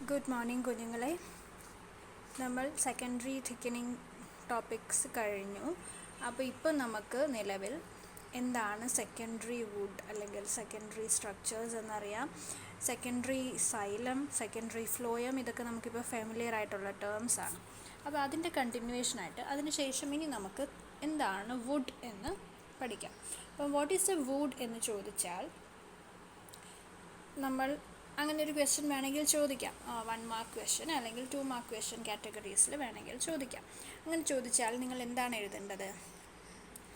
Good morning കുഞ്ഞുങ്ങളെ. നമ്മൾ secondary thickening topics കഴിഞ്ഞു. അപ്പോൾ ഇപ്പോൾ നമുക്ക് നിലവിൽ എന്താണ് സെക്കൻഡറി വുഡ് അല്ലെങ്കിൽ സെക്കൻഡറി സ്ട്രക്ചേഴ്സ് എന്നറിയാം. സെക്കൻഡറി സൈലം, സെക്കൻഡറി ഫ്ലോയം, ഇതൊക്കെ നമുക്കിപ്പോൾ ഫെമിലിയർ ആയിട്ടുള്ള ടേംസ് ആണ്. അപ്പോൾ അതിൻ്റെ കണ്ടിന്യൂവേഷനായിട്ട് അതിനുശേഷം ഇനി നമുക്ക് എന്താണ് വുഡ് എന്ന് പഠിക്കാം. അപ്പം വാട്ട് ഈസ് എ വുഡ് എന്ന് ചോദിച്ചാൽ നമ്മൾ അങ്ങനെ ഒരു ക്വസ്റ്റ്യൻ വേണമെങ്കിൽ ചോദിക്കാം. 1 മാർക്ക് ക്വസ്റ്റ്യൻ അല്ലെങ്കിൽ 2 മാർക്ക് ക്വസ്റ്റ്യൻ കാറ്റഗറീസിൽ വേണമെങ്കിൽ ചോദിക്കാം. അങ്ങനെ ചോദിച്ചാൽ നിങ്ങൾ എന്താണ് എഴുതേണ്ടത്?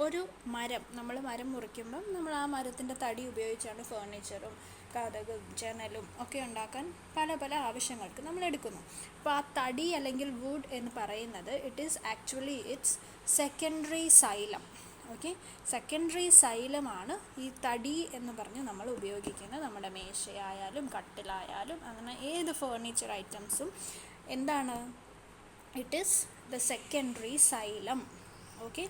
ഒരു മരം, നമ്മൾ മരം മുറിക്കുമ്പം നമ്മൾ ആ മരത്തിൻ്റെ തടി ഉപയോഗിച്ചാണ് ഫേർണിച്ചറും കതകും ജനലും ഒക്കെ ഉണ്ടാക്കാൻ പല പല ആവശ്യങ്ങൾക്ക് നമ്മൾ എടുക്കുന്നു. അപ്പോൾ ആ തടി അല്ലെങ്കിൽ വുഡ് എന്ന് പറയുന്നത് it's secondary xylem. Okay, secondary സൈലമാണ് ഈ തടി എന്ന് പറഞ്ഞ് നമ്മൾ ഉപയോഗിക്കുന്നത്. നമ്മുടെ മേശയായാലും കട്ടിലായാലും അങ്ങനെ ഏത് ഫേർണിച്ചർ ഐറ്റംസും എന്താണ്? It is the secondary xylem. Okay,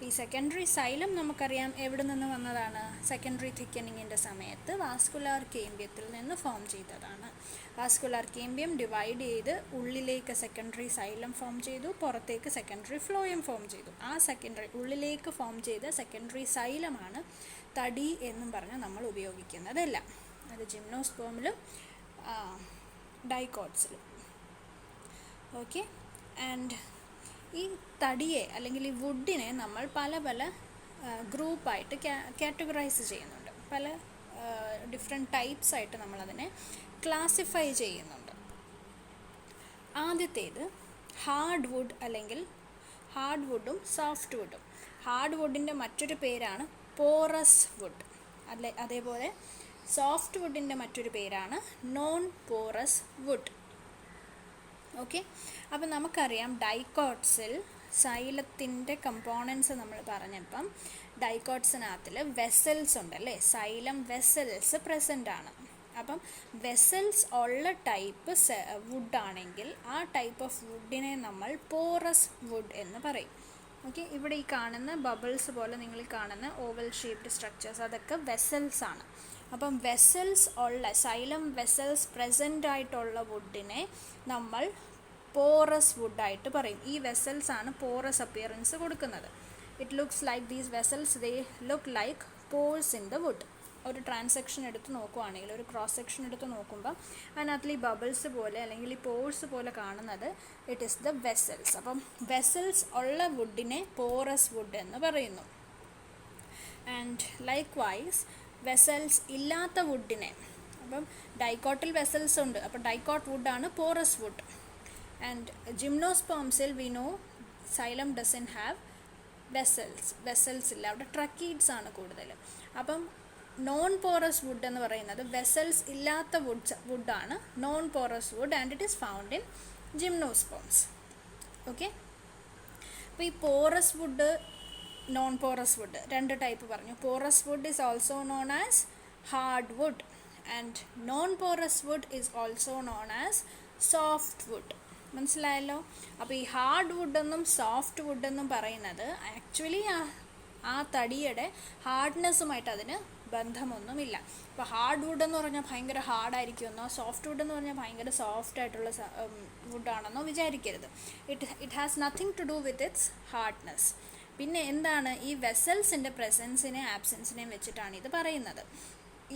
ഈ സെക്കൻഡറി സൈലം നമുക്കറിയാം എവിടെ നിന്ന് വന്നതാണ്? സെക്കൻഡറി തിക്കനിങ്ങിൻ്റെ സമയത്ത് വാസ്കുലാർ കേമ്പ്യത്തിൽ നിന്ന് ഫോം ചെയ്തതാണ്. വാസ്കുലാർ കേമ്പ്യം ഡിവൈഡ് ചെയ്ത് ഉള്ളിലേക്ക് സെക്കൻഡറി സൈലം ഫോം ചെയ്തു, പുറത്തേക്ക് സെക്കൻഡറി ഫ്ലോയം ഫോം ചെയ്തു. ആ ഉള്ളിലേക്ക് ഫോം ചെയ്ത സെക്കൻഡറി സൈലമാണ് തടി എന്നും പറഞ്ഞ് നമ്മൾ ഉപയോഗിക്കുന്നതല്ല. അത് ജിംനോസ്പേമിലും ഡൈക്കോട്സിലും. ഓക്കെ, ആൻഡ് ഈ തടിയെ അല്ലെങ്കിൽ ഈ വുഡിനെ നമ്മൾ പല പല ഗ്രൂപ്പായിട്ട് കാറ്റഗറൈസ് ചെയ്യുന്നുണ്ട്. പല ഡിഫറെൻറ്റ് ടൈപ്സ് ആയിട്ട് നമ്മളതിനെ ക്ലാസിഫൈ ചെയ്യുന്നുണ്ട്. ആദ്യത്തേത് ഹാർഡ് വുഡ് അല്ലെങ്കിൽ ഹാർഡ് വുഡും സോഫ്റ്റ് വുഡും. ഹാർഡ് വുഡിൻ്റെ മറ്റൊരു പേരാണ് പോറസ് വുഡ്. അതേപോലെ സോഫ്റ്റ് വുഡിൻ്റെ മറ്റൊരു പേരാണ് നോൺ പോറസ് വുഡ്. ഓക്കെ, അപ്പോൾ നമുക്കറിയാം ഡൈക്കോട്സിൽ സൈലത്തിൻ്റെ കമ്പോണൻസ് നമ്മൾ പറഞ്ഞപ്പം ഡൈക്കോട്സിനകത്തിൽ വെസൽസ് ഉണ്ടല്ലേ, സൈലം വെസൽസ് പ്രസൻ്റ് ആണ്. അപ്പം വെസൽസ് ഉള്ള ടൈപ്പ് വുഡാണെങ്കിൽ ആ ടൈപ്പ് ഓഫ് വുഡിനെ നമ്മൾ പോറസ് വുഡ് എന്ന് പറയും. ഓക്കെ, ഇവിടെ ഈ കാണുന്ന ബബിൾസ് പോലെ നിങ്ങൾ കാണുന്ന ഓവൽ ഷേപ്ഡ് സ്ട്രക്ചേഴ്സ് അതൊക്കെ വെസൽസ് ആണ്. അപ്പം വെസൽസ് ഉള്ള സൈലം വെസൽസ് പ്രസൻ്റ് ആയിട്ടുള്ള വുഡിനെ നമ്മൾ പോറസ് വുഡായിട്ട് പറയും. ഈ വെസൽസ് ആണ് പോറസ് അപ്പിയറൻസ് കൊടുക്കുന്നത്. It looks like these vessels, they look like pores in the wood. ഒരു ട്രാൻസാക്ഷൻ എടുത്ത് നോക്കുവാണെങ്കിൽ, ഒരു ക്രോസ് സെക്ഷൻ എടുത്ത് നോക്കുമ്പോൾ അതിനകത്തിൽ ഈ ബബിൾസ് പോലെ അല്ലെങ്കിൽ ഈ പോർസ് പോലെ കാണുന്നത് ഇറ്റ് ഈസ് ദ വെസൽസ്. അപ്പം വെസൽസ് ഉള്ള വുഡിനെ പോറസ് വുഡ് എന്ന് പറയുന്നു. ആൻഡ് ലൈക്ക് വൈസ് വെസൽസ് ഇല്ലാത്ത വുഡിനെ, അപ്പം ഡൈക്കോട്ടിൽ വെസൽസ് ഉണ്ട്, അപ്പോൾ ഡൈക്കോട്ട് വുഡാണ് പോറസ് വുഡ്. ആൻഡ് ജിംനോസ്പേംസിൽ we know xylem doesn't have vessels ഇല്ല, അവിടെ ട്രക്കീഡ്സ് ആണ് കൂടുതൽ. അപ്പം നോൺ പോറസ് വുഡ് എന്ന് പറയുന്നത് വെസൽസ് ഇല്ലാത്ത വുഡാണ് non porous wood, and it is found in gymnosperms. Okay, അപ്പോൾ ഈ porous wood non porous wood രണ്ട് ടൈപ്പ് പറഞ്ഞു. Porous wood is also known as hard wood and non porous wood is also known as soft wood. മനസ്സിലായല്ലോ? അപ്പോൾ ഈ hard വുഡെന്നും soft വുഡെന്നും പറയുന്നത് actually ആ തടിയുടെ ഹാർഡ്നെസ്സുമായിട്ട് അതിന് ബന്ധമൊന്നുമില്ല. ഇപ്പോൾ ഹാർഡ് വുഡ് എന്ന് പറഞ്ഞാൽ ഭയങ്കര ഹാർഡായിരിക്കുമെന്നോ സോഫ്റ്റ് വുഡ് എന്ന് പറഞ്ഞാൽ ഭയങ്കര സോഫ്റ്റ് ആയിട്ടുള്ള വുഡാണെന്നോ വിചാരിക്കരുത്. It has nothing to do with its hardness. പിന്നെ എന്താണ്, ഈ വെസൽസിൻ്റെ പ്രസൻസിനെയും ആബ്സെൻസിനെയും വെച്ചിട്ടാണ് ഇത് പറയുന്നത്.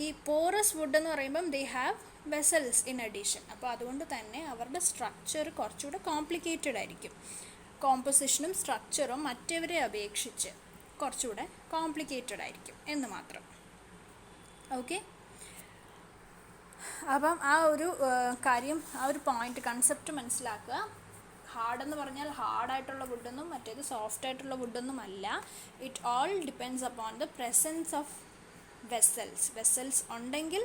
ഈ പോറസ് വുഡ് എന്ന് പറയുമ്പം they have vessels in addition. അപ്പോൾ അതുകൊണ്ട് തന്നെ അവരുടെ സ്ട്രക്ചർ കുറച്ചുകൂടെ കോംപ്ലിക്കേറ്റഡ് ആയിരിക്കും. കോമ്പോസിഷനും സ്ട്രക്ചറും മറ്റവരെ അപേക്ഷിച്ച് കുറച്ചുകൂടെ കോംപ്ലിക്കേറ്റഡ് ആയിരിക്കും എന്ന് മാത്രം. ഓക്കെ, അപ്പം ആ ഒരു കാര്യം, ആ ഒരു പോയിന്റ് കൺസെപ്റ്റ് മനസ്സിലാക്കുക. ഹാർഡ് എന്ന് പറഞ്ഞാൽ ഹാർഡായിട്ടുള്ള വുഡൊന്നും മറ്റേത് സോഫ്റ്റ് ആയിട്ടുള്ള വുഡൊന്നും അല്ല. It all depends upon the presence of vessels. Vessels ഉണ്ടെങ്കിൽ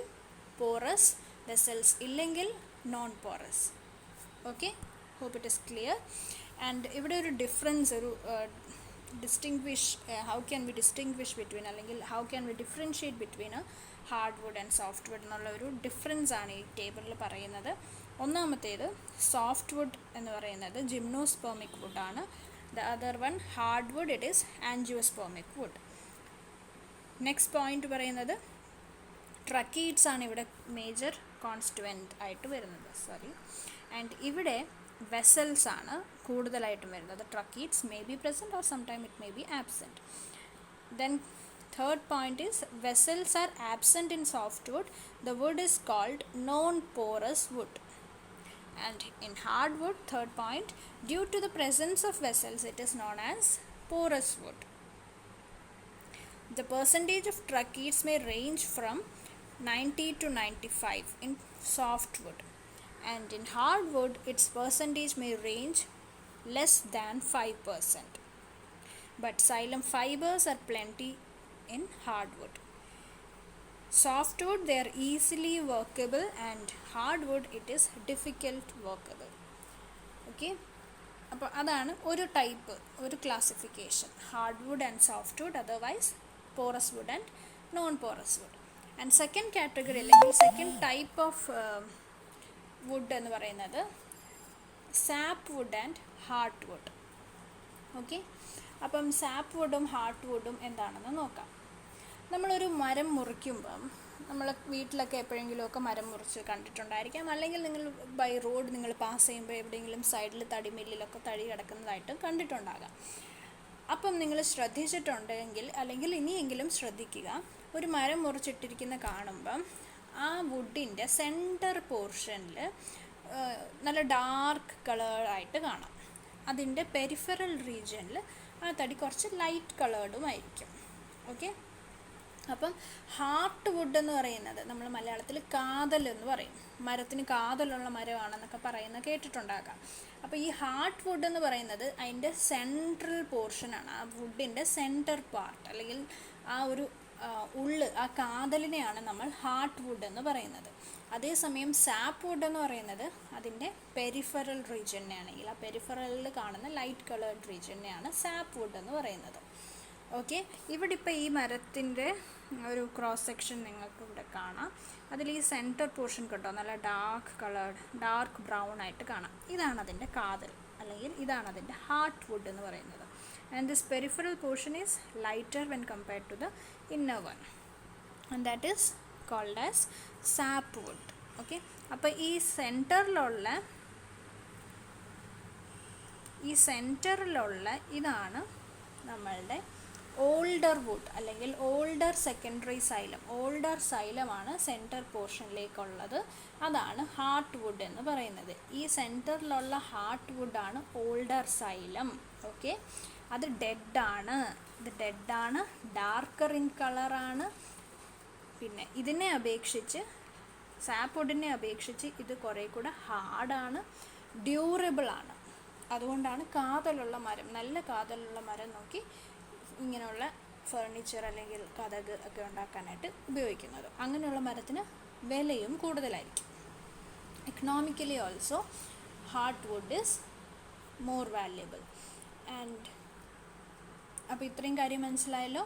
പോറസ്, വെസൽസ് ഇല്ലെങ്കിൽ non porous. Okay, hope it is clear. And ഇവിടെ ഒരു ഡിഫറൻസ്, ഒരു how can we distinguish between അല്ലെങ്കിൽ how can we differentiate between hard wood and soft wood എന്നുള്ള ഒരു difference ആണ് ഈ ടേബിളിൽ പറയുന്നത്. ഒന്നാമത്തേത് സോഫ്റ്റ് വുഡ് എന്ന് പറയുന്നത് ജിംനോസ്പേമിക് വുഡാണ്. The other one hard wood, it is angiospermic wood. Next point പറയുന്നത് ട്രക്കീഡ്സ് ആണ് ഇവിടെ മേജർ കോൺസ്റ്റുവൻ്റ് ആയിട്ട് വരുന്നത്. ആൻഡ് ഇവിടെ വെസൽസ് ആണ് കൂടുതലായിട്ടും വരുന്നത്. Tracheids may be present or sometime it may be absent. Then third point is vessels are absent in softwood. The wood is called non-porous wood. And in hardwood, third point, due to the presence of vessels, it is known as porous wood. The percentage of tracheids may range from 90 to 95 in softwood, and in hardwood, its percentage may range less than 5%. But xylem fibers are plenty in hardwood. Softwood, they are easily workable, and hardwood, it is difficult workable. Okay, അപ്പോൾ അതാണ് ഒരു type, ഒരു classification, hardwood and softwood, otherwise porous wood and non porous wood. And second category അല്ലെങ്കിൽ second type of wood എന്ന് പറയുന്നത് sap wood and heart wood. Okay, അപ്പം sap വുഡും heart വുഡും എന്താണെന്ന് നോക്കാം. നമ്മളൊരു മരം മുറിക്കുമ്പം നമ്മൾ വീട്ടിലൊക്കെ എപ്പോഴെങ്കിലുമൊക്കെ മരം മുറിച്ച് കണ്ടിട്ടുണ്ടായിരിക്കാം, അല്ലെങ്കിൽ നിങ്ങൾ ബൈ റോഡ് നിങ്ങൾ പാസ് ചെയ്യുമ്പോൾ എവിടെയെങ്കിലും സൈഡിൽ തടിമില്ലിലൊക്കെ തടി കിടക്കുന്നതായിട്ട് കണ്ടിട്ടുണ്ടാകാം. അപ്പം നിങ്ങൾ ശ്രദ്ധിച്ചിട്ടുണ്ടെങ്കിൽ, അല്ലെങ്കിൽ ഇനിയെങ്കിലും ശ്രദ്ധിക്കുക, ഒരു മരം മുറിച്ചിട്ടിരിക്കുന്ന കാണുമ്പം ആ വുഡിൻ്റെ സെൻറ്റർ പോർഷനിൽ നല്ല ഡാർക്ക് കളറായിട്ട് കാണാം. അതിൻ്റെ പെരിഫറൽ റീജിയനിൽ ആ തടി കുറച്ച് ലൈറ്റ് കളേർഡുമായിരിക്കും. ഓക്കെ, അപ്പം ഹാർട്ട് വുഡ് എന്ന് പറയുന്നത് നമ്മൾ മലയാളത്തിൽ കാതൽ എന്ന് പറയും. മരത്തിന് കാതലുള്ള മരമാണെന്നൊക്കെ പറയുന്നത് കേട്ടിട്ടുണ്ടാകാം. അപ്പോൾ ഈ ഹാർട്ട് വുഡ് എന്ന് പറയുന്നത് അതിൻ്റെ സെൻട്രൽ പോർഷനാണ്, ആ വുഡിൻ്റെ സെൻറ്റർ പാർട്ട്, അല്ലെങ്കിൽ ആ ഒരു ഉള്ള്, ആ കാതലിനെയാണ് നമ്മൾ ഹാർട്ട് വുഡ് എന്ന് പറയുന്നത്. അതേസമയം സാപ്പ് വുഡ് എന്ന് പറയുന്നത് അതിൻ്റെ പെരിഫറൽ റീജിയനെയാണെങ്കിൽ, ആ പെരിഫറലിൽ കാണുന്ന ലൈറ്റ് കളേർഡ് റീജിയനെയാണ് സാപ്പ് വുഡ് എന്ന് പറയുന്നത്. ഓക്കെ, ഇവിടെ ഇപ്പോൾ ഈ മരത്തിൻ്റെ ഒരു ക്രോസ് സെക്ഷൻ നിങ്ങൾക്ക് ഇവിടെ കാണാം. അതിൽ ഈ സെൻറ്റർ പോർഷൻ കണ്ടോ, നല്ല ഡാർക്ക് കളേർഡ്, ഡാർക്ക് ബ്രൗൺ ആയിട്ട് കാണാം. ഇതാണ് അതിൻ്റെ കാതൽ, അല്ലെങ്കിൽ ഇതാണ് അതിൻ്റെ ഹാർട്ട് വുഡ് എന്ന് പറയുന്നത്. And this peripheral portion is lighter when compared to the inner one, and that is called as sap wood. Okay, അപ്പോൾ ഈ സെൻറ്ററിലുള്ള ഇതാണ് നമ്മളുടെ ഓൾഡർ വുഡ്, അല്ലെങ്കിൽ ഓൾഡർ സെക്കൻഡറി സൈലം. ഓൾഡർ സൈലമാണ് സെൻറ്റർ പോർഷനിലേക്കുള്ളത്, അതാണ് ഹാർട്ട് വുഡ് എന്ന് പറയുന്നത്. ഈ സെൻറ്ററിലുള്ള ഹാർട്ട് വുഡാണ് ഓൾഡർ സൈലം. ഓക്കെ, അത് ഡെഡാണ്, ഡാർക്കർ ഇൻ കളറാണ്. പിന്നെ ഇതിനെ അപേക്ഷിച്ച്, സാപ്പ് വുഡിനെ അപേക്ഷിച്ച് ഇത് കുറേ കൂടെ ഹാർഡാണ്, ഡ്യൂറബിളാണ്. അതുകൊണ്ടാണ് കാതലുള്ള മരം, നല്ല കാതലുള്ള മരം നോക്കി ഇങ്ങനെയുള്ള ഫർണിച്ചർ അല്ലെങ്കിൽ കതക് ഒക്കെ ഉണ്ടാക്കാനായിട്ട് ഉപയോഗിക്കുന്നത്. അങ്ങനെയുള്ള മരത്തിന് വിലയും കൂടുതലായിരിക്കും. Economically also heart would is more valuable. And അപ്പോൾ ഇത്രയും കാര്യം മനസ്സിലായല്ലോ.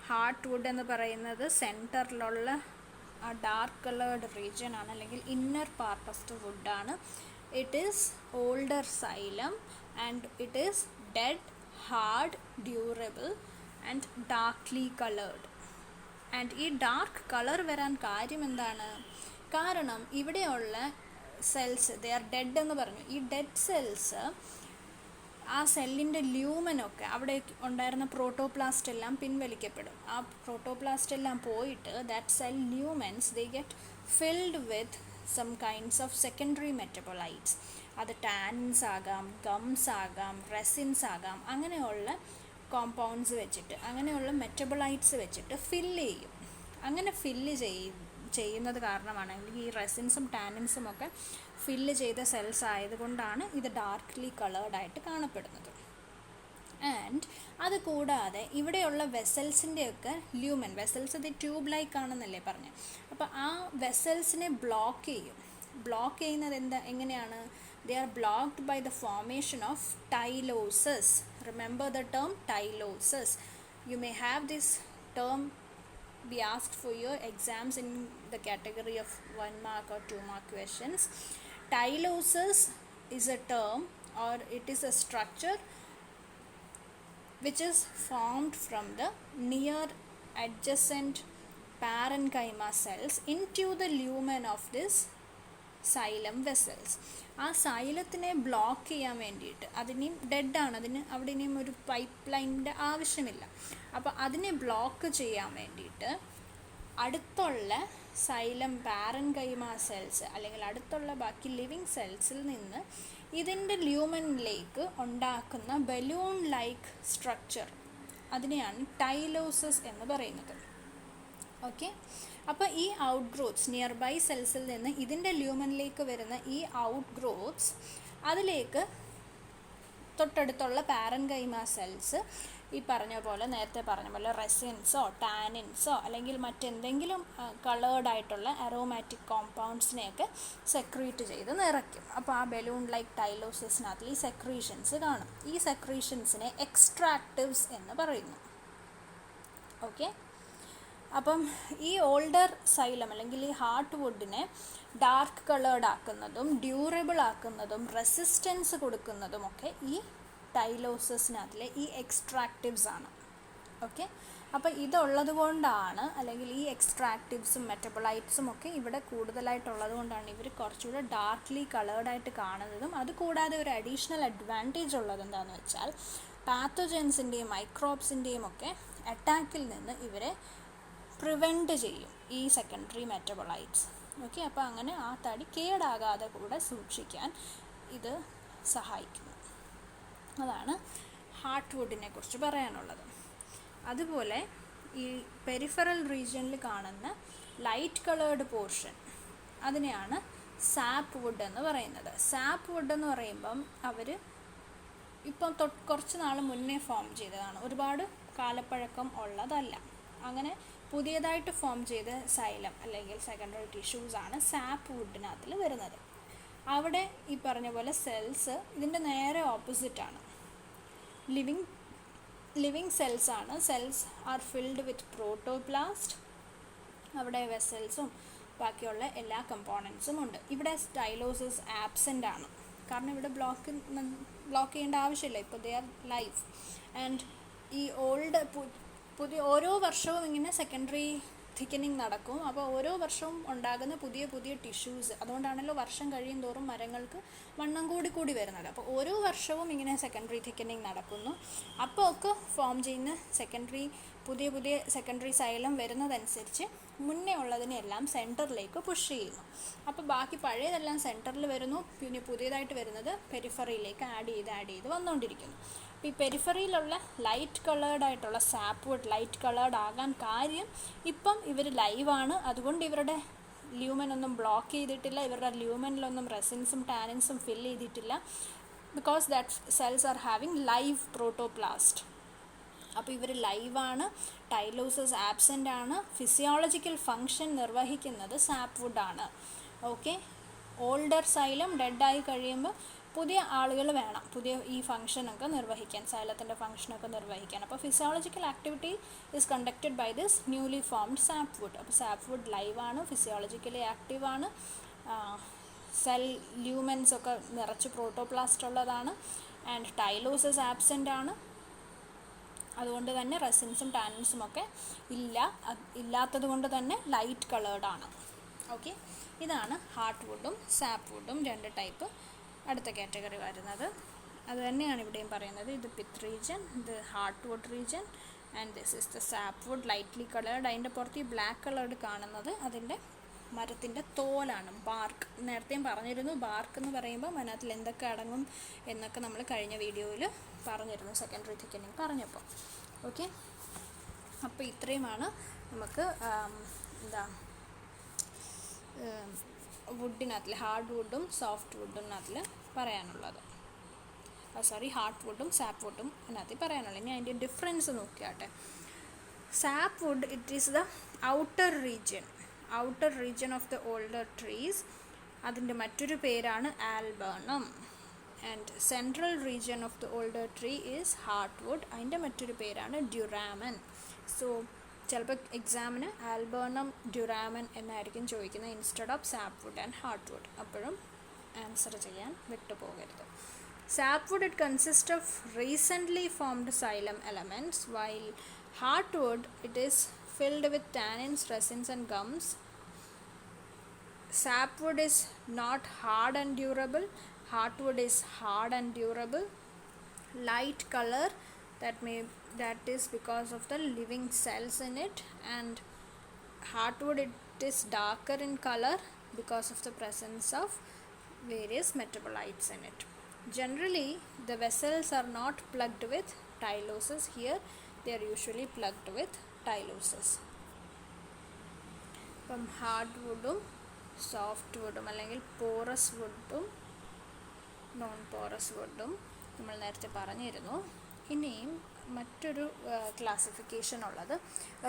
ഹാർട്ട് വുഡ് എന്ന് പറയുന്നത് സെൻറ്ററിലുള്ള ആ ഡാർക്ക് കളേർഡ് റീജിയൻ ആണ്, അല്ലെങ്കിൽ ഇന്നർ പാർട്ട് ഓഫ് ദ വുഡാണ്. It is older xylem and it is dead, hard, durable and darkly coloured. And ഈ ഡാർക്ക് കളർ വരാൻ കാര്യം എന്താണ്? കാരണം ഇവിടെയുള്ള സെൽസ് ദേ ആർ ഡെഡ് എന്ന് പറഞ്ഞു. ഈ ഡെഡ് സെൽസ്, ആ സെല്ലിൻ്റെ ല്യൂമനൊക്കെ, അവിടെ ഉണ്ടായിരുന്ന പ്രോട്ടോപ്ലാസ്റ്റ് എല്ലാം പിൻവലിക്കപ്പെടും. ആ പ്രോട്ടോപ്ലാസ്റ്റ് എല്ലാം പോയിട്ട് that cell lumens they get filled with some kinds of secondary metabolites. അത് ടാനിൻസ് ആകാം, ഗംസ് ആകാം, റെസിൻസ് ആകാം. അങ്ങനെയുള്ള കോമ്പൗണ്ട്സ് വെച്ചിട്ട്, അങ്ങനെയുള്ള മെറ്റബോളൈറ്റ്സ് വെച്ചിട്ട് ഫില്ല് ചെയ്യും. അങ്ങനെ ഫില്ല് ചെയ്യുന്നത് കാരണമാണ്, അല്ലെങ്കിൽ ഈ റെസിൻസും ടാനിൻസും ഒക്കെ ഫില്ല് ചെയ്ത സെൽസ് ആയതുകൊണ്ടാണ് ഇത് ഡാർക്ക്ലി കളേർഡായിട്ട് കാണപ്പെടുന്നത്. ആൻഡ് അത് കൂടാതെ ഇവിടെയുള്ള വെസൽസിൻ്റെയൊക്കെ ല്യൂമൻ, വെസൽസ് ഇത് ട്യൂബ് ലൈക്ക് ആണെന്നല്ലേ പറഞ്ഞത്. അപ്പോൾ ആ വെസൽസിനെ ബ്ലോക്ക് ചെയ്യും. ബ്ലോക്ക് ചെയ്യുന്നത് എങ്ങനെയാണ്? They are blocked by the formation of tylosis. Remember the term tylosis. You may have this term be asked for your exams in the category of 1 mark or 2 mark questions. Tylosis is a term, or it is a structure which is formed from the near adjacent parenchyma cells into the lumen of this xylem vessels. ആ സൈലത്തിനെ block ചെയ്യാൻ വേണ്ടിയിട്ട്, അതിനെയും ഡെഡാണ്, അവിടെ ഇനിയും ഒരു pipe ലൈനിൻ്റെ ആവശ്യമില്ല. അപ്പോൾ അതിനെ ബ്ലോക്ക് ചെയ്യാൻ വേണ്ടിയിട്ട് അടുത്തുള്ള സൈലം പാരൻകൈമ സെൽസ് അല്ലെങ്കിൽ അടുത്തുള്ള ബാക്കി ലിവിങ് സെൽസിൽ നിന്ന് ഇതിൻ്റെ ല്യൂമനിലേക്ക് ഉണ്ടാക്കുന്ന ബലൂൺ ലൈക്ക് സ്ട്രക്ചർ, അതിനെയാണ് ടൈലോസിസ് എന്ന് പറയുന്നത്. ഓക്കെ, അപ്പോൾ ഈ ഔട്ട് ഗ്രോത്ത്സ് നിയർ ബൈ സെൽസിൽ നിന്ന് ഇതിൻ്റെ ല്യൂമനിലേക്ക് വരുന്ന ഈ ഔട്ട് ഗ്രോത്ത്സ് അതിലേക്ക് തൊട്ടടുത്തുള്ള പാരൻകൈമ സെൽസ് ഈ പറഞ്ഞ പോലെ, നേരത്തെ പറഞ്ഞ പോലെ റെസിൻസോ ടാനിൻസോ അല്ലെങ്കിൽ മറ്റെന്തെങ്കിലും കളേർഡായിട്ടുള്ള അറോമാറ്റിക് കോമ്പൗണ്ട്സിനെയൊക്കെ സെക്രീറ്റ് ചെയ്ത് നിറയ്ക്കും. അപ്പോൾ ആ ബലൂൺ ലൈക്ക് ടൈലോസിസിനകത്ത് ഈ സെക്രീഷൻസ് കാണും. ഈ സെക്രീഷൻസിനെ എക്സ്ട്രാക്റ്റീവ്സ് എന്ന് പറയുന്നു. ഓക്കെ, അപ്പം ഈ ഓൾഡർ സൈലം അല്ലെങ്കിൽ ഈ ഹാർട്ട് വുഡിനെ ഡാർക്ക് കളേർഡ് ആക്കുന്നതും ഡ്യൂറബിൾ ആക്കുന്നതും റെസിസ്റ്റൻസ് കൊടുക്കുന്നതും ഒക്കെ ഈ ടൈലോസിസിനകത്തിലെ ഈ എക്സ്ട്രാക്റ്റീവ്സ് ആണ്. ഓക്കെ, അപ്പോൾ ഇതുള്ളത് കൊണ്ടാണ്, അല്ലെങ്കിൽ ഈ എക്സ്ട്രാക്റ്റീവ്സും മെറ്റബോളൈറ്റ്സും ഒക്കെ ഇവിടെ കൂടുതലായിട്ടുള്ളത് കൊണ്ടാണ് ഇവർ കുറച്ചുകൂടെ ഡാർക്ക്ലി കളേർഡായിട്ട് കാണുന്നതും. അതുകൂടാതെ ഒരു അഡീഷണൽ അഡ്വാൻറ്റേജ് ഉള്ളത് എന്താണെന്ന് വെച്ചാൽ പാത്തോജൻസിൻ്റെയും മൈക്രോബ്സിൻ്റെയും ഒക്കെ അറ്റാക്കിൽ നിന്ന് ഇവരെ പ്രിവെൻറ്റ് ചെയ്യും ഈ സെക്കൻഡറി മെറ്റബോളൈറ്റ്സ്. ഓക്കെ, അപ്പോൾ അങ്ങനെ ആ തടി കേടാകാതെ കൂടെ സൂക്ഷിക്കാൻ ഇത് സഹായിക്കുന്നു. അതാണ് ഹാർട്ട് വുഡിനെ കുറിച്ച് പറയാനുള്ളത്. അതുപോലെ ഈ പെരിഫറൽ റീജിയനിൽ കാണുന്ന ലൈറ്റ് കളേർഡ് പോർഷൻ, അതിനെയാണ് സാപ്പ് വുഡ് എന്ന് പറയുന്നത്. സാപ്പ് വുഡ് എന്ന് പറയുമ്പം അവർ ഇപ്പം കുറച്ച് നാൾ മുന്നേ ഫോം ചെയ്തതാണ്, ഒരുപാട് കാലപ്പഴക്കം ഉള്ളതല്ല. അങ്ങനെ പുതിയതായിട്ട് ഫോം ചെയ്ത സൈലം അല്ലെങ്കിൽ സെക്കൻഡറി ടിഷ്യൂസാണ് സാപ്പ് വുഡിനകത്തിൽ വരുന്നത്. അവിടെ ഈ പറഞ്ഞ പോലെ സെൽസ് ഇതിൻ്റെ നേരെ ഓപ്പോസിറ്റാണ്. ലിവിങ് സെൽസ് ആണ്. Cells are filled with protoplast. അവിടെ വെസൽസും ബാക്കിയുള്ള എല്ലാ കമ്പോണൻസും ഉണ്ട്. ഇവിടെ ടൈലോസിസ് ആബ്സെൻ്റ് ആണ്, കാരണം ഇവിടെ ബ്ലോക്ക് ചെയ്യേണ്ട ആവശ്യമില്ല. ഇപ്പോൾ ദേ ആർ ലൈവ്. ആൻഡ് ഈ പുതിയ ഓരോ വർഷവും ഇങ്ങനെ സെക്കൻഡറി തിക്കനിങ് നടക്കും. അപ്പോൾ ഓരോ വർഷവും ഉണ്ടാകുന്ന പുതിയ പുതിയ ടിഷ്യൂസ്, അതുകൊണ്ടാണല്ലോ വർഷം കഴിയും തോറും മരങ്ങൾക്ക് വണ്ണം കൂടി വരുന്നത്. അപ്പോൾ ഓരോ വർഷവും ഇങ്ങനെ സെക്കൻഡറി തിക്കനിങ് നടക്കുന്നു. അപ്പോൾ ഒക്കെ ഫോം ചെയ്യുന്ന പുതിയ സെക്കൻഡറി സൈലം വരുന്നതനുസരിച്ച് മുന്നേ ഉള്ളതിനെല്ലാം സെൻറ്ററിലേക്ക് പുഷ് ചെയ്യുന്നു. അപ്പോൾ ബാക്കി പഴയതെല്ലാം സെൻറ്ററിൽ വരുന്നു, പിന്നെ പുതിയതായിട്ട് വരുന്നത് പെരിഫറിയിലേക്ക് ആഡ് ചെയ്ത് വന്നുകൊണ്ടിരിക്കുന്നു. അപ്പോൾ ഈ പെരിഫറിയിലുള്ള ലൈറ്റ് കളേർഡായിട്ടുള്ള സാപ്പ് വുഡ് ലൈറ്റ് കളേർഡ് ആകാൻ കാര്യം ഇപ്പം ഇവർ ലൈവാണ്. അതുകൊണ്ട് ഇവരുടെ ല്യൂമനൊന്നും ബ്ലോക്ക് ചെയ്തിട്ടില്ല, ഇവരുടെ ല്യൂമനിലൊന്നും റെസിൻസും ടാനിൻസും ഫില്ല് ചെയ്തിട്ടില്ല. Because that cells are having live protoplast. അപ്പോൾ ഇവർ ലൈവാണ്, ടൈലോസിസ് ആബ്സെൻ്റ് ആണ്, ഫിസിയോളജിക്കൽ ഫങ്ഷൻ നിർവഹിക്കുന്നത് സാപ്പ് വുഡാണ്. ഓക്കെ, ഓൾഡർ സൈലം ഡെഡായി കഴിയുമ്പോൾ പുതിയ ആളുകൾ വേണം പുതിയ ഈ ഫങ്ഷനൊക്കെ നിർവഹിക്കാൻ, സൈലത്തിൻ്റെ ഫങ്ഷനൊക്കെ നിർവഹിക്കാൻ. അപ്പോൾ physiological activity is conducted by this newly formed sapwood. അപ്പോൾ സാപ്പ് വുഡ് ലൈവാണ്, ഫിസിയോളജിക്കലി ആക്റ്റീവാണ്, സെൽ ല്യൂമൻസ് ഒക്കെ നിറച്ച് പ്രോട്ടോപ്ലാസ്റ്റ് ഉള്ളതാണ്, ആൻഡ് ടൈലോസിസ് ആബ്സെൻ്റ് ആണ്. അതുകൊണ്ട് തന്നെ റെസിൻസും ടാനിൻസും ഒക്കെ ഇല്ലാത്തത് കൊണ്ട് തന്നെ ലൈറ്റ് കളേർഡാണ്. ഓക്കെ, ഇതാണ് ഹാർട്ട് വുഡും സാപ്പ് വുഡും, രണ്ട് ടൈപ്പ്. അടുത്ത കാറ്റഗറി വരുന്നത് അത് തന്നെയാണ് ഇവിടെയും പറയുന്നത്. ഇത് പിത്ത് റീജിയൻ, ഇത് heartwood region, and this is the sapwood lightly coloured. അതിൻ്റെ പുറത്ത് ഈ ബ്ലാക്ക് കളേർഡ് കാണുന്നത് അതിൻ്റെ മരത്തിൻ്റെ തോലാണ്, ബാർക്ക്. നേരത്തെയും പറഞ്ഞിരുന്നു, ബാർക്ക് എന്ന് പറയുമ്പോൾ അതിനകത്തിൽ എന്തൊക്കെ അടങ്ങും എന്നൊക്കെ നമ്മൾ കഴിഞ്ഞ വീഡിയോയിൽ പറഞ്ഞിരുന്നു, സെക്കൻഡറി തിക്കനിങ് പറഞ്ഞപ്പോൾ. ഓക്കെ, അപ്പോൾ ഇത്രയുമാണ് നമുക്ക് വുഡിനകത്തിൽ ഹാർഡ് വുഡും സോഫ്റ്റ് വുഡിനകത്തിൽ പറയാനുള്ളത്. ഹാർട്ട് വുഡും സാപ്പ് വുഡും അതിനകത്ത് പറയാനുള്ളത്. ഇനി അതിൻ്റെ ഡിഫറൻസ് നോക്കിയാട്ടെ. Sap wood it is the outer region of the older trees. അതിൻ്റെ മറ്റൊരു പേരാണ് alburnum. And central region of the older tree is heart wood. അതിൻ്റെ മറ്റൊരു പേരാണ് ഡ്യൂറാമൻ. സോ ചിലപ്പോൾ എക്സാമിന് ആൽബർണം ഡ്യൂറാമൻ എന്നായിരിക്കും ചോദിക്കുന്നത് instead of sap wood and heart wood. അപ്പോഴും ആൻസർ ചെയ്യാൻ വിട്ടുപോകരുത്. Sap wood it consist of recently formed xylem elements, while heart wood it is filled with tannins, resins and gums. Sapwood is not hard and durable. Heartwood is hard and durable. Light color, that is because of the living cells in it, and heartwood, it is darker in color because of the presence of various metabolites in it. Generally the vessels are not plugged with tyloses. Here they are usually plugged with tyloses. അപ്പം hard വുഡും soft വുഡും അല്ലെങ്കിൽ porous വുഡും non porous വുഡും നമ്മൾ നേരത്തെ പറഞ്ഞിരുന്നു. ഇനിയും മറ്റൊരു classification ഉള്ളത്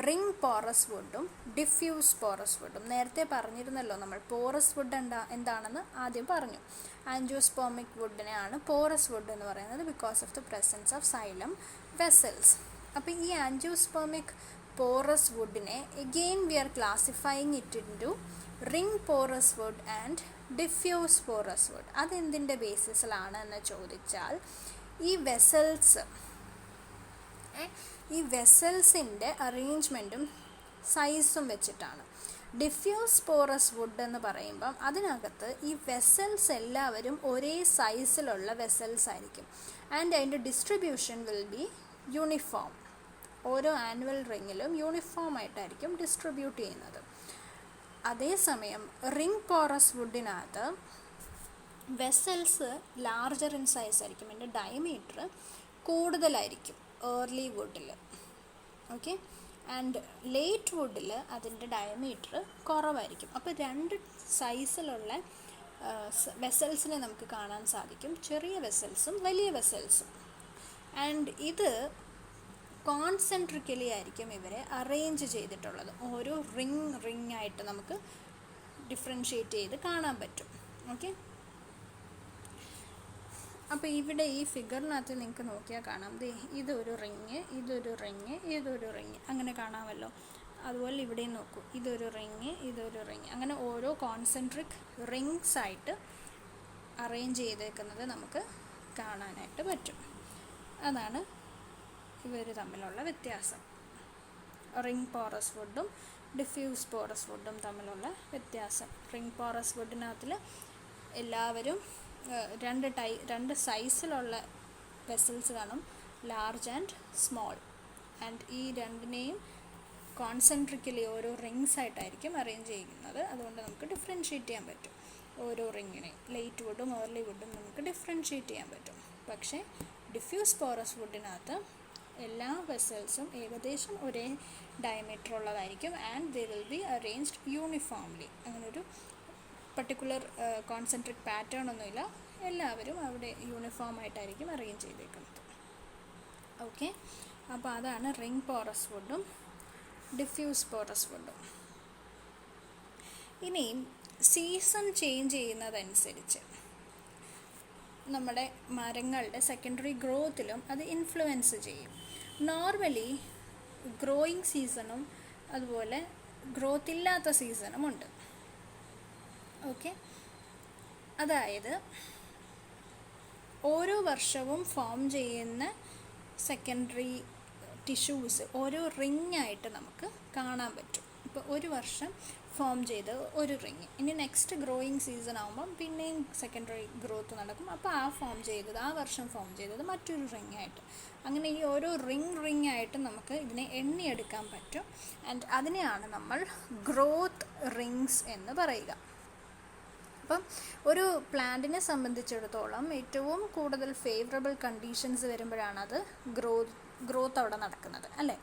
ring porous വുഡും diffuse porous വുഡും. നേരത്തെ പറഞ്ഞിരുന്നല്ലോ നമ്മൾ പോറസ് വുഡ് എന്താണെന്ന് ആദ്യം പറഞ്ഞു. ആൻജിയോസ്പേർമിക് വുഡിനെയാണ് പോറസ് വുഡ് എന്ന് പറയുന്നത് because of the presence of xylem vessels. അപ്പോൾ ഈ ആൻജിയോസ്പേർമിക് പോറസ് വുഡിനെ again we are classifying it into ring porous wood and diffuse porous wood. അതെന്തിൻ്റെ ബേസിസിലാണ് എന്ന് ചോദിച്ചാൽ ഈ വെസൽസിൻ്റെ അറേഞ്ച്മെൻറ്റും സൈസും വെച്ചിട്ടാണ്. ഡിഫ്യൂസ് പോറസ് വുഡ് എന്ന് പറയുമ്പം അതിനകത്ത് ഈ വെസൽസ് എല്ലാവരും ഒരേ സൈസിലുള്ള വെസൽസ് ആയിരിക്കും. ആൻഡ് അതിൻ്റെ ഡിസ്ട്രിബ്യൂഷൻ വിൽ ബി യൂണിഫോം. ഓരോ ആനുവൽ റിങ്ങിലും യൂണിഫോം ആയിട്ടായിരിക്കും ഡിസ്ട്രിബ്യൂട്ട് ചെയ്യുന്നത്. അതേസമയം റിംഗ് പോറസ് വുഡിനകത്ത് വെസൽസ് ലാർജർ ഇൻ സൈസ് ആയിരിക്കും. അതിൻ്റെ ഡയമീറ്റർ കൂടുതലായിരിക്കും ഏർലി വുഡിൽ. ഓക്കെ, ആൻഡ് ലേറ്റ് വുഡിൽ അതിൻ്റെ ഡയമീറ്റർ കുറവായിരിക്കും. അപ്പോൾ രണ്ട് സൈസിലുള്ള വെസൽസിനെ നമുക്ക് കാണാൻ സാധിക്കും, ചെറിയ വെസൽസും വലിയ വെസൽസും. ആൻഡ് ഇത് കോൺസെൻട്രിക്കലി ആയിരിക്കും ഇവരെ അറേഞ്ച് ചെയ്തിട്ടുള്ളത്. ഓരോ റിങ് ആയിട്ട് നമുക്ക് ഡിഫറൻഷ്യേറ്റ് ചെയ്ത് കാണാൻ പറ്റും. ഓക്കെ, അപ്പോൾ ഇവിടെ ഈ ഫിഗറിനകത്ത് നിങ്ങൾക്ക് നോക്കിയാൽ കാണാം, ഇതൊരു റിങ്, ഇതൊരു റിങ്, ഇതൊരു റിങ്, അങ്ങനെ കാണാമല്ലോ. അതുപോലെ ഇവിടെയും നോക്കൂ, ഇതൊരു റിങ്, ഇതൊരു റിങ്, അങ്ങനെ ഓരോ കോൺസെൻട്രിക് റിങ്സ് ആയിട്ട് അറേഞ്ച് ചെയ്തേക്കുന്നത് നമുക്ക് കാണാനായിട്ട് പറ്റും. അതാണ് ഇവർ തമ്മിലുള്ള വ്യത്യാസം. റിംഗ് പോറസ് വുഡും ഡിഫ്യൂസ് പോറസ് വുഡും തമ്മിലുള്ള വ്യത്യാസം. റിംഗ് പോറസ് വുഡിനകത്തിൽ എല്ലാവരും രണ്ട് സൈസിലുള്ള വെസൽസ് കാണും, ലാർജ് ആൻഡ് സ്മോൾ. ആൻഡ് ഈ രണ്ടിനെയും കോൺസെൻട്രിക്കലി ഓരോ റിങ്സ് ആയിട്ടായിരിക്കും അറേഞ്ച് ചെയ്യുന്നത്. അതുകൊണ്ട് നമുക്ക് ഡിഫറൻഷ്യേറ്റ് ചെയ്യാൻ പറ്റും ഓരോ റിങ്ങിനെയും. ലേറ്റ് വുഡും ഏർലി വുഡും നമുക്ക് ഡിഫറൻഷ്യേറ്റ് ചെയ്യാൻ പറ്റും. പക്ഷേ ഡിഫ്യൂസ് പോറസ് വുഡിനകത്ത് എല്ലാ വെസൽസും ഏകദേശം ഒരേ ഡയമീറ്റർ ഉള്ളതായിരിക്കും. And they will be arranged uniformly. അങ്ങനൊരു പർട്ടിക്കുലർ കോൺസെൻട്രിക് പാറ്റേൺ ഒന്നുമില്ല, എല്ലാവരും അവിടെ യൂണിഫോം ആയിട്ടായിരിക്കും അറേഞ്ച് ചെയ്തേക്കുന്നത്. ഓക്കെ, അപ്പോൾ അതാണ് റിംഗ് പോറസ് വുഡും ഡിഫ്യൂസ് പോറസ് വുഡും. ഇനിയും സീസൺ ചേഞ്ച് ചെയ്യുന്നതനുസരിച്ച് നമ്മുടെ മരങ്ങളുടെ സെക്കൻഡറി ഗ്രോത്തിലും അത് ഇൻഫ്ലുവൻസ് ചെയ്യും. നോർമലി ഗ്രോയിങ് സീസണും അതുപോലെ ഗ്രോത്ത് ഇല്ലാത്ത സീസണും ഉണ്ട്. ഓക്കെ, അതായത് ഓരോ വർഷവും ഫോം ചെയ്യുന്ന സെക്കൻഡറി ടിഷ്യൂസ് ഓരോ റിങ്ങായിട്ട് നമുക്ക് കാണാൻ പറ്റും. ഇപ്പോൾ ഒരു വർഷം ഫോം ചെയ്ത് ഒരു റിങ്, ഇനി നെക്സ്റ്റ് ഗ്രോയിങ് സീസൺ ആകുമ്പം പിന്നെയും സെക്കൻഡറി ഗ്രോത്ത് നടക്കും. അപ്പോൾ ആ വർഷം ഫോം ചെയ്തത് മറ്റൊരു റിങ്ങായിട്ട്, അങ്ങനെ ഈ ഓരോ റിങ് ആയിട്ട് നമുക്ക് ഇതിനെ എണ്ണിയെടുക്കാൻ പറ്റും. ആൻഡ് അതിനെയാണ് നമ്മൾ ഗ്രോത്ത് റിങ്സ് എന്ന് പറയുക. അപ്പം ഒരു പ്ലാന്റിനെ സംബന്ധിച്ചിടത്തോളം ഏറ്റവും കൂടുതൽ ഫേവറബിൾ കണ്ടീഷൻസ് വരുമ്പോഴാണ് അത് ഗ്രോത്ത് അവിടെ നടക്കുന്നത്, അല്ലേ?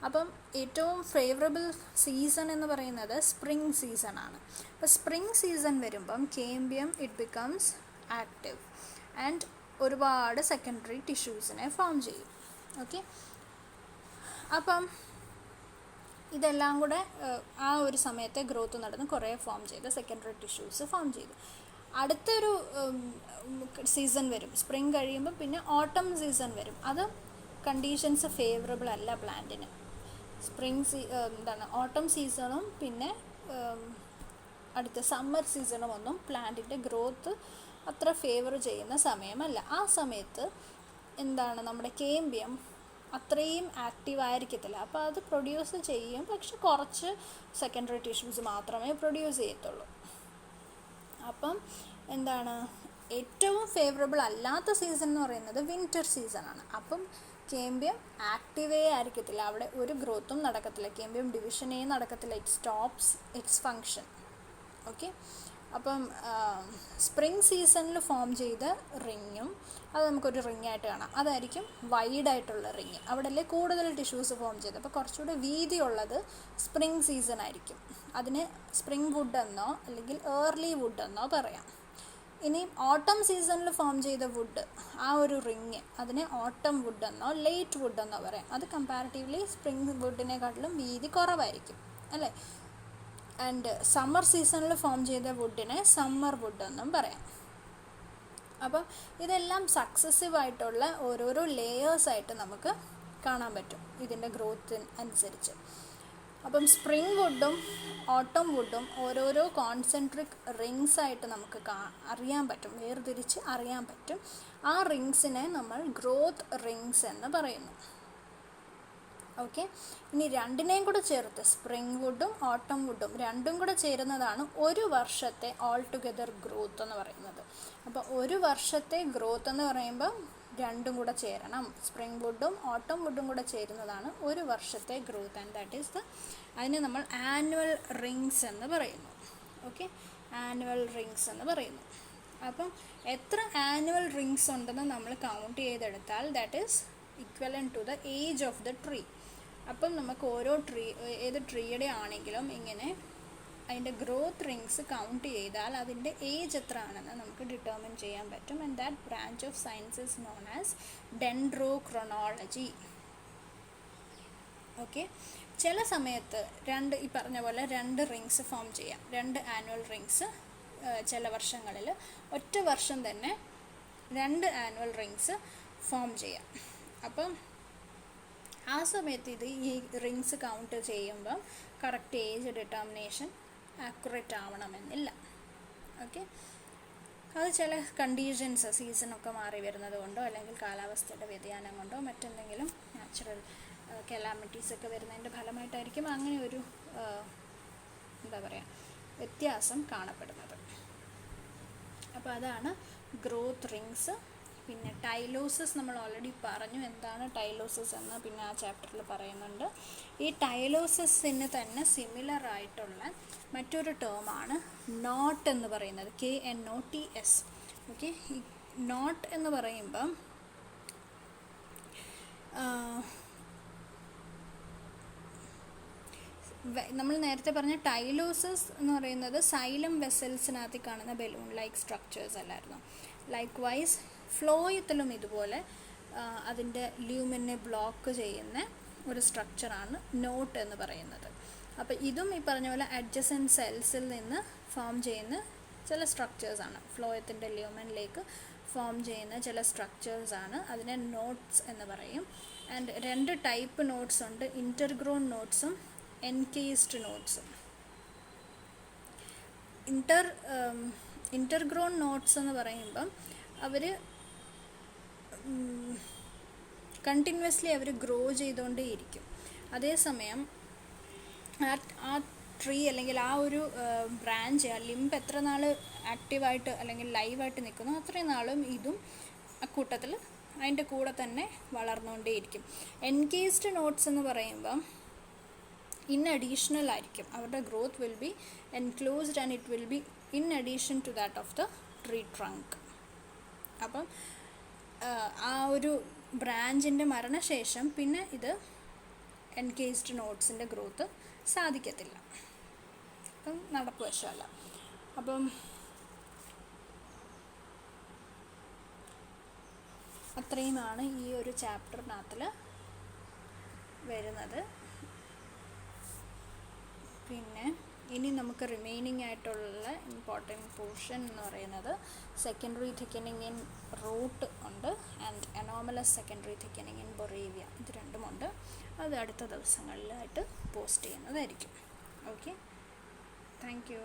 അപ്പം ഏറ്റവും ഫേവറബിൾ സീസൺ എന്ന് പറയുന്നത് സ്പ്രിംഗ് സീസണാണ്. അപ്പോൾ സ്പ്രിംഗ് സീസൺ വരുമ്പം cambium it becomes active and ഒരുപാട് സെക്കൻഡറി ടിഷ്യൂസിനെ ഫോം ചെയ്യും. ഓക്കെ, അപ്പം ഇതെല്ലാം കൂടെ ആ ഒരു സമയത്തെ ഗ്രോത്ത് നടന്ന് കുറേ ഫോം ചെയ്ത് സെക്കൻഡറി ടിഷ്യൂസ് ഫോം ചെയ്തു. അടുത്തൊരു സീസൺ വരും, സ്പ്രിംഗ് കഴിയുമ്പോൾ പിന്നെ ഓട്ടം സീസൺ വരും. അത് കണ്ടീഷൻസ് ഫേവറബിൾ അല്ല പ്ലാന്റിന്. ഓട്ടം സീസണും പിന്നെ അടുത്ത സമ്മർ സീസണും ഒന്നും പ്ലാന്റിൻ്റെ ഗ്രോത്ത് അത്ര ഫേവർ ചെയ്യുന്ന സമയമല്ല. ആ സമയത്ത് നമ്മുടെ കേമ്പിയം അത്രയും ആക്റ്റീവ് ആയിരിക്കത്തില്ല. അപ്പോൾ അത് പ്രൊഡ്യൂസ് ചെയ്യും, പക്ഷെ കുറച്ച് സെക്കൻഡറി ടിഷ്യൂസ് മാത്രമേ പ്രൊഡ്യൂസ് ചെയ്യത്തുള്ളൂ. അപ്പം എന്താണ്, ഏറ്റവും ഫേവറബിൾ അല്ലാത്ത സീസൺ എന്ന് പറയുന്നത് വിൻ്റർ സീസണാണ്. അപ്പം കേമ്പിയം ആക്റ്റീവേ ആയിരിക്കത്തില്ല, അവിടെ ഒരു ഗ്രോത്തും നടക്കത്തില്ല, കേമ്പിയം ഡിവിഷനേ നടക്കത്തില്ല, it stops it's function. Okay. അപ്പം സ്പ്രിങ് സീസണിൽ ഫോം ചെയ്ത റിങ്ങും അത് നമുക്കൊരു റിങ്ങായിട്ട് കാണാം, അതായിരിക്കും വൈഡായിട്ടുള്ള റിങ്. അവിടെ അല്ലേ കൂടുതൽ ടിഷ്യൂസ് ഫോം ചെയ്ത്. അപ്പോൾ കുറച്ചുകൂടെ വീതിയുള്ളത് സ്പ്രിങ് സീസൺ ആയിരിക്കും. അതിന് സ്പ്രിങ് വുഡ് എന്നോ അല്ലെങ്കിൽ ഏർലി വുഡ് എന്നോ പറയാം. ഇനി ഓട്ടം സീസണിൽ ഫോം ചെയ്ത വുഡ്, ആ ഒരു റിങ്, അതിനെ ഓട്ടം വുഡ് എന്നോ ലേറ്റ് വുഡ് എന്നോ പറയാം. അത് കമ്പാരിറ്റീവ്ലി സ്പ്രിങ് വുഡിനെക്കാട്ടിലും വീതി കുറവായിരിക്കും അല്ലേ. ആൻഡ് സമ്മർ സീസണിൽ ഫോം ചെയ്ത വുഡിനെ സമ്മർ വുഡ് എന്നും പറയാം. അപ്പം ഇതെല്ലാം സക്സസീവ് ആയിട്ടുള്ള ഓരോരോ ലേയേഴ്സായിട്ട് നമുക്ക് കാണാൻ പറ്റും ഇതിൻ്റെ ഗ്രോത്തിന് അനുസരിച്ച്. അപ്പം സ്പ്രിങ് വുഡും ഓട്ടം വുഡും ഓരോരോ കോൺസെൻട്രിക് റിങ്സ് ആയിട്ട് നമുക്ക് അറിയാൻ പറ്റും, വേർതിരിച്ച് അറിയാൻ പറ്റും. ആ റിങ്സിനെ നമ്മൾ ഗ്രോത്ത് റിങ്സ് എന്ന് പറയുന്നു. ഓക്കെ. ഇനി രണ്ടിനെയും കൂടെ ചേർത്ത് സ്പ്രിങ് വുഡും ഓട്ടം വുഡും രണ്ടും കൂടെ ചേരുന്നതാണ് ഒരു വർഷത്തെ ഓൾ ടുഗെദർ ഗ്രോത്ത് എന്ന് പറയുന്നത്. അപ്പോൾ ഒരു വർഷത്തെ ഗ്രോത്ത് എന്ന് പറയുമ്പോൾ രണ്ടും കൂടെ ചേരണം, സ്പ്രിങ് വുഡും ഓട്ടം വുഡും കൂടെ ചേരുന്നതാണ് ഒരു വർഷത്തെ ഗ്രോത്ത്. ആൻഡ് ദാറ്റ് ഈസ് അതിനെ നമ്മൾ ആനുവൽ റിങ്സ് എന്ന് പറയുന്നു. ഓക്കെ, ആനുവൽ റിങ്സ് എന്ന് പറയുന്നു. അപ്പം എത്ര ആനുവൽ റിങ്സ് ഉണ്ടെന്ന് നമ്മൾ കൗണ്ട് ചെയ്തെടുത്താൽ that is equivalent to the age of the tree. അപ്പം നമുക്ക് ഓരോ ഏത് ട്രീയുടെ ആണെങ്കിലും ഇങ്ങനെ അതിൻ്റെ ഗ്രോത്ത് റിങ്സ് കൗണ്ട് ചെയ്താൽ അതിൻ്റെ ഏജ് എത്ര ആണെന്ന് നമുക്ക് ഡിറ്റർമിൻ ചെയ്യാൻ പറ്റും. And that branch of science is known as dendrochronology. Okay. ചില സമയത്ത് ഈ പറഞ്ഞ പോലെ രണ്ട് റിങ്സ് ഫോം ചെയ്യാം, രണ്ട് ആനുവൽ റിങ്സ്. ചില വർഷങ്ങളിൽ ഒറ്റ വർഷം തന്നെ രണ്ട് ആനുവൽ റിങ്സ് ഫോം ചെയ്യാം. അപ്പം ആ സമയത്ത് ഈ റിങ്സ് കൗണ്ട് ചെയ്യുമ്പം കറക്റ്റ് ഏജ് ഡിറ്റർമിനേഷൻ ആക്യുറേറ്റ് ആവണമെന്നില്ല. ഓക്കെ. അത് ചില കണ്ടീഷൻസ്, സീസണൊക്കെ മാറി വരുന്നത് കൊണ്ടോ അല്ലെങ്കിൽ കാലാവസ്ഥയുടെ വ്യതിയാനം കൊണ്ടോ മറ്റെന്തെങ്കിലും നാച്ചുറൽ കെലാമിറ്റീസൊക്കെ വരുന്നതിൻ്റെ ഫലമായിട്ടായിരിക്കും അങ്ങനെ ഒരു വ്യത്യാസം കാണപ്പെടുന്നത്. അപ്പോൾ അതാണ് ഗ്രോത്ത് റിങ്സ്. പിന്നെ ടൈലോസിസ് നമ്മൾ ഓൾറെഡി പറഞ്ഞു, എന്താണ് ടൈലോസിസ് എന്ന് പിന്നെ ആ ചാപ്റ്ററിൽ പറയുന്നുണ്ട്. ഈ ടൈലോസിന് തന്നെ സിമിലർ ആയിട്ടുള്ള മറ്റൊരു ടേമാണ് നോട്ട് എന്ന് പറയുന്നത്, KNOTS. ഓക്കെ. ഈ നോട്ട് എന്ന് പറയുമ്പം നമ്മൾ നേരത്തെ പറഞ്ഞ ടൈലോസിസ് എന്ന് പറയുന്നത് സൈലം വെസൽസിനകത്ത് കാണുന്ന ബലൂൺ ലൈക്ക് സ്ട്രക്ചേഴ്സ് അല്ലായിരുന്നു. ലൈക്ക് വൈസ് ഫ്ലോയത്തിലും ഇതുപോലെ അതിൻ്റെ ല്യൂമിനെ ബ്ലോക്ക് ചെയ്യുന്ന ഒരു സ്ട്രക്ചറാണ് നോട്ട് എന്ന് പറയുന്നത്. അപ്പോൾ ഇതും ഈ പറഞ്ഞ പോലെ അഡ്ജസൻറ്റ് സെൽസിൽ നിന്ന് ഫോം ചെയ്യുന്ന ചില സ്ട്രക്ചേഴ്സാണ്, ഫ്ലോയത്തിൻ്റെ ല്യൂമനിലേക്ക് ഫോം ചെയ്യുന്ന ചില സ്ട്രക്ചേഴ്സാണ്, അതിനെ നോട്ട്സ് എന്ന് പറയും. ആൻഡ് രണ്ട് ടൈപ്പ് നോട്ട്സ് ഉണ്ട്, ഇൻ്റർഗ്രോൺ നോട്ട്സും എൻകേസ്ഡ് നോട്ട്സും. ഇൻ്റർഗ്രോൺ നോട്ട്സ് എന്ന് പറയുമ്പം അവർ കണ്ടിന്യൂസ്ലി അവർ ഗ്രോ ചെയ്തുകൊണ്ടേയിരിക്കും. അതേസമയം ആ ട്രീ അല്ലെങ്കിൽ ആ ഒരു ബ്രാഞ്ച്, ആ ലിംബ് എത്ര നാൾ ആക്റ്റീവായിട്ട് അല്ലെങ്കിൽ ലൈവായിട്ട് നിൽക്കുന്നു അത്രയും നാളും ഇതും അക്കൂട്ടത്തിൽ അതിൻ്റെ കൂടെ തന്നെ വളർന്നുകൊണ്ടേയിരിക്കും. എൻകേസ്ഡ് നോട്ട്സ് എന്ന് പറയുമ്പം ഇൻ അഡീഷണൽ ആയിരിക്കും, അവരുടെ growth will be enclosed and it will be in addition to that of the tree trunk. അപ്പം ആ ഒരു ബ്രാഞ്ചിൻ്റെ മരണശേഷം പിന്നെ ഇത് എൻകേസ്ഡ് നോട്ട്സിൻ്റെ ഗ്രോത്ത് സാധിക്കത്തില്ല, അപ്പം നടപ്പുവശമല്ല. അപ്പം അത്രയുമാണ് ഈ ഒരു ചാപ്റ്ററിനകത്തിൽ വരുന്നത്. പിന്നെ ഇനി നമുക്ക് റിമൈനിങ് ആയിട്ടുള്ള ഇമ്പോർട്ടൻറ്റ് പോർഷൻ എന്ന് പറയുന്നത് സെക്കൻഡറി തിക്കനിങ് ഇൻ റൂട്ട് ഉണ്ട് and anomalous secondary thickening in Boerhaavia. ഇത് രണ്ടുമുണ്ട്. അത് അടുത്ത ദിവസങ്ങളിലായിട്ട് പോസ്റ്റ് ചെയ്യുന്നതായിരിക്കും. Okay, thank U.